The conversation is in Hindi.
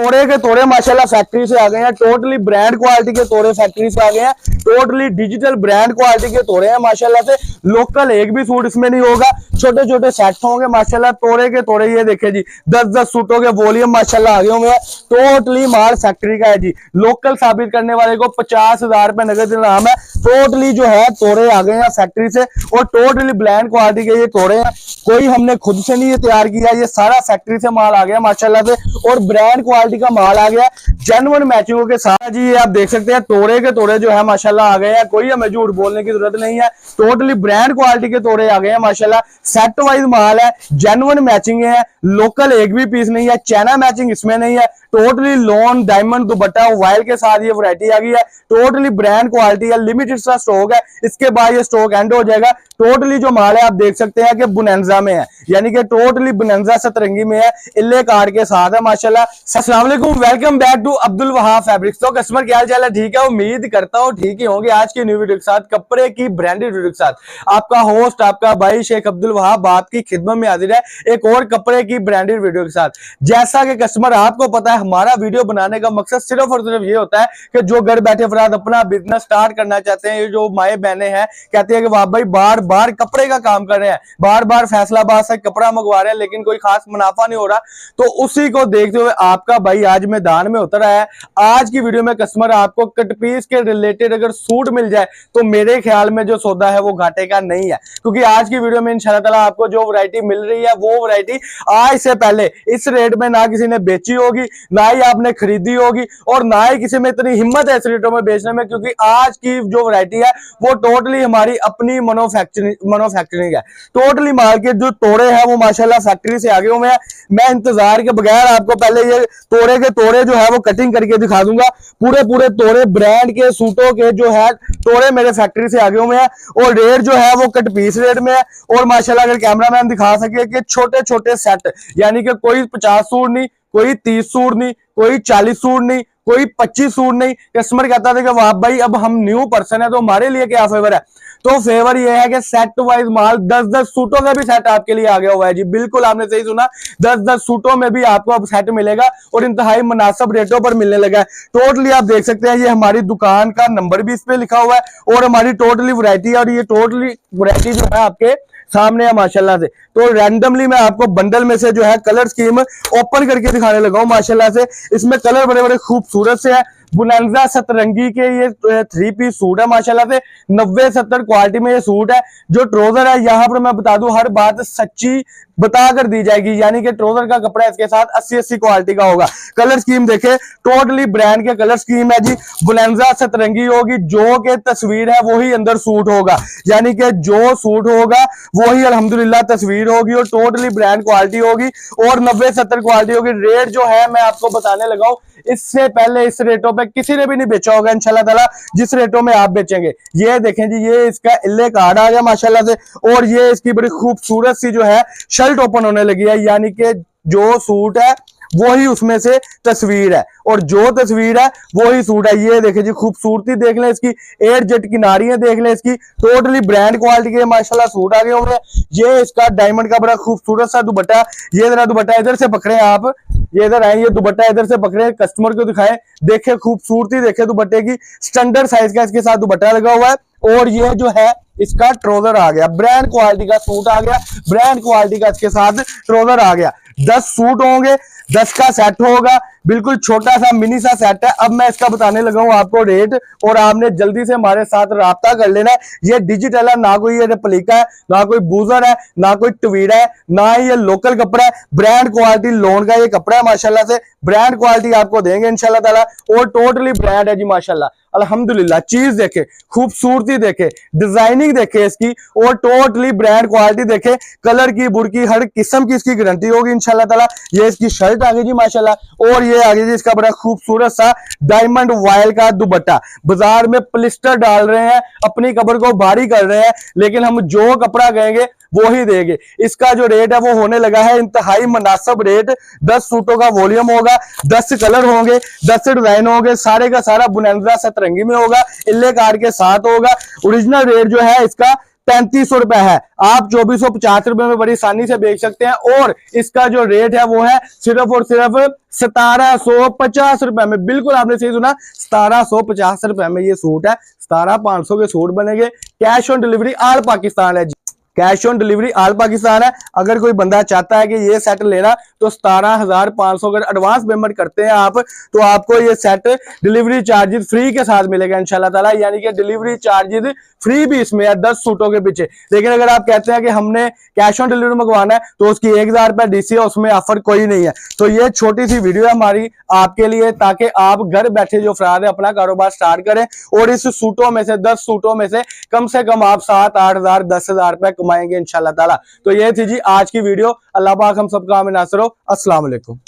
तोड़े के तोड़े माशाल्लाह फैक्ट्री से आ गए हैं, टोटली ब्रांड क्वालिटी के तोड़े फैक्ट्री से आ गए हैं, टोटली डिजिटल ब्रांड क्वालिटी के तोड़े हैं माशाल्लाह से। लोकल एक भी सूट इसमें नहीं होगा, छोटे छोटे सेट होंगे माशाल्लाह, तोड़े के तोड़े। ये देखे जी 10-10 सूटों के वॉल्यूम माशाल्लाह आगे होंगे, टोटली माल फैक्ट्री का है जी। लोकल साबित करने वाले को 50,000 रुपए नगद इनाम है। टोटली जो है तोड़े आ गए हैं फैक्ट्री से और टोटली ब्रांड क्वालिटी के ये तोड़े हैं, कोई हमने खुद से नहीं ये तैयार किया, ये सारा फैक्ट्री से माल आ गया माशाल्लाह से और ब्रांड क्वालिटी का माल आ गया जेन्युइन मैचिंगों के साथ जी। ये आप देख सकते हैं तोड़े के तोड़े जो है माशाल्लाह आ गए हैं, कोई हमें झूठ बोलने की जरूरत नहीं है, टोटली ब्रांड क्वालिटी के तोड़े आ गए हैं माशाल्लाह। सेट वाइज माल है, जेन्युइन मैचिंग है, लोकल एक भी पीस नहीं है, चाइना मैचिंग इसमें नहीं है, टोटली लॉन डायमंड दुपट्टा वाइल के साथ ये वैरायटी आ गई है, टोटली ब्रांड क्वालिटी है, लिमिटेड सा स्टॉक है, इसके बाद ये स्टॉक एंड हो जाएगा। टोटली जो माल है आप देख सकते हैं कि बुनेंजा में है, यानी कि टोटली बुनेंजा सतरंगी में है, इल्ले कार्ड के साथ है माशाल्लाह। अस्सलाम वालेकुम, welcome back to Abdul Wahab fabrics. तो कस्टमर क्या हाल चाल है, ठीक है, उम्मीद करता हूँ ठीक ही होंगे। आज की न्यू वीडियो के साथ, कपड़े की ब्रांडेड वीडियो के साथ आपका होस्ट आपका भाई शेख अब्दुल वहाब आपकी खिदमत में हाजिर है एक और कपड़े की ब्रांडेड वीडियो के साथ। जैसा कि कस्टमर आपको पता है, हमारा वीडियो बनाने का मकसद सिर्फ और सिर्फ ये होता है कि जो घर बैठे अफराद अपना बिजनेस स्टार्ट करना चाहते हैं, जो माए बहने हैं कहते हैं कि वाह भाई बार बार कपड़े का काम कर रहे हैं, बार बार फैसलाबाद से कपड़ा मंगवा रहे हैं लेकिन कोई खास मुनाफा नहीं हो रहा, तो उसी को देखते हुए आपका भाई आज मैदान में उतर आया है। आज की वीडियो में कस्टमर आपको कट पीस के रिलेटेड अगर सूट मिल जाए तो मेरे ख्याल में जो सौदा है वो घाटे का नहीं है, क्योंकि आज की वीडियो में इंशाल्लाह ताला आपको जो वैरायटी मिल रही है वो वैरायटी आज से पहले इस रेट में ना किसी ने बेची होगी, ना ही आपने खरीदी होगी और ना ही किसी में इतनी हिम्मत है इस रेटों में बेचने में, क्योंकि आज की जो वैरायटी है वो टोटली हमारी अपनी मैन्युफैक्चरिंग है। टोटली माल के जो तोड़े हैं वो माशाल्लाह फैक्ट्री से आगे हुए हैं। मैं इंतजार के बगैर आपको पहले ये तोड़े के तोड़े जो है वो कटिंग करके दिखा दूंगा। पूरे तोड़े ब्रांड के सूटों के जो है तोड़े मेरे फैक्ट्री से आगे हुए हैं और रेट जो है वो कट पीस रेट में है। और माशाल्लाह अगर कैमरामैन दिखा सके कि छोटे छोटे सेट, यानी कि कोई 50 सूट नहीं, कोई 30 सूट नहीं, कोई 40 सूट नहीं, कोई 25 सूट नहीं। कस्टमर कहता था कि वाह भाई अब हम न्यू पर्सन है तो हमारे लिए क्या फेवर है, तो फेवर ये है कि सेट वाइज माल 10-10 सूटों का भी सेट आपके लिए आ गया हुआ है जी। बिल्कुल आपने सही सुना, 10-10 सूटों में भी आपको अब सेट मिलेगा और इंतहाई मुनासिब रेटों पर मिलने लगा है। टोटली आप देख सकते हैं ये हमारी दुकान का नंबर भी इस पे लिखा हुआ है और हमारी टोटली वैरायटी है, और ये टोटली वैरायटी जो है आपके सामने है माशाल्लाह से। तो रैंडमली मैं आपको बंडल में से जो है कलर स्कीम ओपन करके दिखाने लगा हूं माशाल्लाह से। इसमें कलर बड़े बड़े खूबसूरत से है। बुनेंजा सतरंगी के ये 3 पीस सूट है माशाल्लाह से, 90-70 क्वालिटी में ये सूट है। जो ट्राउजर है यहाँ पर मैं बता दूं हर बात सच्ची बता कर दी जाएगी, यानी कि ट्राउजर का कपड़ा इसके साथ 80-80 क्वालिटी का होगा। कलर स्कीम देखे, टोटली ब्रांड के कलर स्कीम है जी। बुनेंजा सतरंगी होगी, जो के तस्वीर है वही अंदर सूट होगा, यानी कि जो सूट होगा वही अल्हम्दुलिल्लाह तस्वीर होगी और टोटली ब्रांड क्वालिटी होगी और 90-70 क्वालिटी होगी। रेट जो है मैं आपको बताने लगा हूं, इससे पहले इस रेटों पे किसी ने भी नहीं बेचा होगा इंशाल्लाह ताला जिस रेटों में आप बेचेंगे। ये देखें जी, ये इसका इल्ले कार्ड आ गया माशाल्लाह से और ये इसकी बड़ी खूबसूरत सी जो है शर्ट ओपन होने लगी है, यानी कि जो सूट है वही उसमें से तस्वीर है और जो तस्वीर है वही सूट है। ये देखें जी, खूबसूरती देख लें इसकी, 8 जेट किनारियां देख लें इसकी, टोटली ब्रांड क्वालिटी के माशाल्लाह सूट आ गए होंगे। ये इसका डायमंड का बड़ा खूबसूरत सा दुपट्टा, ये जरा दुपट्टा इधर से पकड़े आप, ये इधर आए, ये दुपट्टा इधर से पकड़े, कस्टमर को दिखाएं, देखे खूबसूरती देखे दुपट्टे की। स्टैंडर्ड साइज का इसके साथ दुपट्टा लगा हुआ है और ये जो है इसका ट्राउजर आ गया, ब्रांड क्वालिटी का सूट आ गया, ब्रांड क्वालिटी का इसके साथ ट्राउजर आ गया। 10 सूट होंगे, 10 का सेट होगा, बिल्कुल छोटा सा मिनी सा सेट है। अब मैं इसका बताने लगा हूं आपको रेट और आपने जल्दी से हमारे साथ राब्ता कर लेना है। ये डिजिटल है, ना कोई ये रेप्लिका है, ना कोई बूजर है, ना कोई टवीरा है, ना ही ये लोकल कपड़ा है। ब्रांड क्वालिटी लोन का ये कपड़ा है माशाल्लाह से, ब्रांड क्वालिटी आपको देंगे इंशाल्लाह ताला और टोटली ब्रांड है जी माशाल्लाह अल्हम्दुलिल्लाह। चीज देखे, खूबसूरती देखे, डिजाइनिंग देखे इसकी और टोटली ब्रांड क्वालिटी देखे, कलर की बुरकी हर किस्म की इसकी गारंटी होगी इंशाल्लाह ताला। ये इसकी शर्ट आ गई जी माशाल्लाह और ये आगे जी इसका बड़ा खूबसूरत सा डायमंड वायल का दुपट्टा। बाजार में प्लिस्टर डाल रहे हैं, अपनी कबर को भारी कर रहे हैं, लेकिन हम जो कपड़ा कहेंगे वो ही देंगे। इसका जो रेट है वो होने लगा है इंतहाई मुनासिब रेट। 10 सूटों का वॉल्यूम होगा, 10 कलर होंगे, 10 डिजाइन होंगे, सारे का सारा बुनेंजा सतरंगी में होगा, इल्ले कार्ड के साथ होगा। ओरिजिनल रेट जो है इसका 3500 रुपए है। आप 2450 रुपए में बड़ी आसानी से बेच सकते हैं। और इसका जो रेट है वो है सिर्फ और सिर्फ 1750 रुपए में। बिल्कुल आपने सही सुना, 1750 रुपए में ये सूट है। 17500 के सूट बनेंगे। Cash on delivery all Pakistan है जी, cash on delivery all Pakistan है। अगर कोई बंदा चाहता है कि ये सेट लेना तो 17,500 अगर एडवांस पेमेंट करते हैं आप, तो आपको ये सेट डिलीवरी चार्जेस फ्री के साथ मिलेगा इंशाल्लाह ताला। यानी कि डिलीवरी चार्जेस फ्री भी इसमें है 10 सूटों के पीछे। लेकिन अगर आप कहते हैं कि हमने कैश ऑन डिलीवरी मंगवाना है तो उसकी 1000 रुपए डीसी है, उसमें ऑफर कोई नहीं है। तो ये छोटी सी वीडियो है हमारी आपके लिए, ताकि आप घर बैठे जो अफराद है अपना कारोबार स्टार्ट करें और इस सूटों में से 10 सूटों में से कम आप 7-8 हजार 10,000 रुपए कमाएंगे इंशाल्लाह ताला। तो ये थी जी आज की वीडियो। अल्लाह पाक हम सबका आमीन नासिर हो। अस्सलाम वालेकुम।